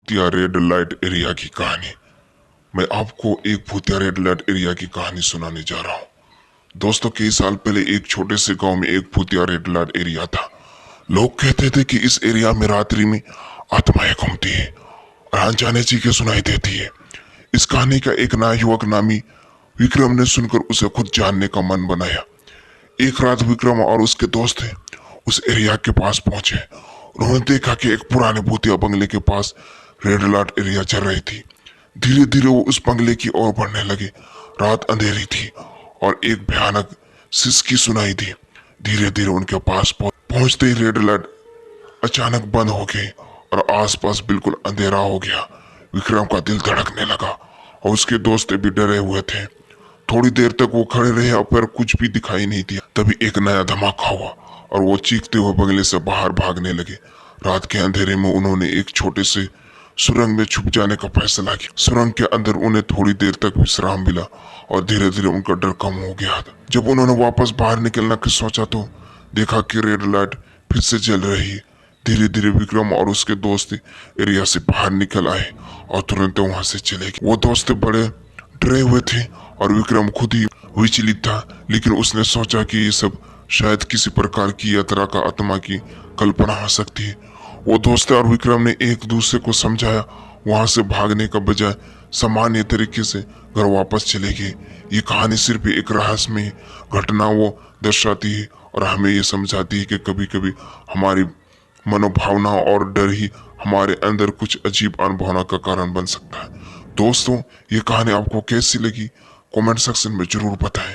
भूतिया red light area की कहानी। मैं आपको एक भूतिया रेड लाइट एरिया की कहानी सुनाने जा रहा हूँ। दोस्तों, कई साल पहले एक छोटे से गांव में एक भूतिया रेड लाइट एरिया था। लोग कहते थे कि इस एरिया में रात्रि में आत्माएं घूमती है और अनजाने चीखें सुनाई देती है। इस कहानी का एक नया युवक नामी विक्रम ने सुनकर उसे खुद जानने का मन बनाया। एक रात विक्रम और उसके दोस्त उस एरिया के पास पहुंचे। उन्होंने देखा कि एक पुराने भूतिया बंगले के पास रेड लाइट एरिया चल रही थी। धीरे धीरे वो उस बंगले की ओर बढ़ने लगे। रात अंधेरी थी और एक भयानक सिसकी सुनाई दी। धीरे धीरे उनके पास पहुंचते ही रेड लाइट अचानक बंद हो गई और आसपास बिल्कुल अंधेरा हो गया। विक्रम का दिल धड़कने लगा और उसके दोस्त भी डरे हुए थे। थोड़ी देर तक वो खड़े रहे पर कुछ भी दिखाई नहीं दिया। तभी एक नया धमाका हुआ और वो चीखते हुए बंगले से बाहर भागने लगे। रात के अंधेरे में उन्होंने एक छोटे से सुरंग में छुप जाने का फैसला किया। सुरंग के अंदर उन्हें थोड़ी देर तक विश्राम मिला और धीरे धीरे उनका डर कम हो गया। जब उन्होंने वापस बाहर निकलना की सोचा तो देखा कि रेड लाइट फिर से जल रही है। धीरे धीरे विक्रम और उसके दोस्त एरिया से बाहर निकल आए और तुरंत वहां से चले गए। वो दोस्त बड़े डरे हुए थे और विक्रम खुद ही विचलित था, लेकिन उसने सोचा कि ये सब शायद किसी प्रकार की यात्रा का आत्मा की कल्पना हो सकती है। वो दोस्त और विक्रम ने एक दूसरे को समझाया, वहां से भागने का बजाय सामान्य तरीके से घर वापस चले गए। ये कहानी सिर्फ एक रहस्यमय घटना वो दर्शाती है और हमें ये समझाती है कि कभी कभी हमारी मनोभावना और डर ही हमारे अंदर कुछ अजीब अनुभवना का कारण बन सकता है। दोस्तों, ये कहानी आपको कैसी लगी कमेंट सेक्शन में जरूर बताएं।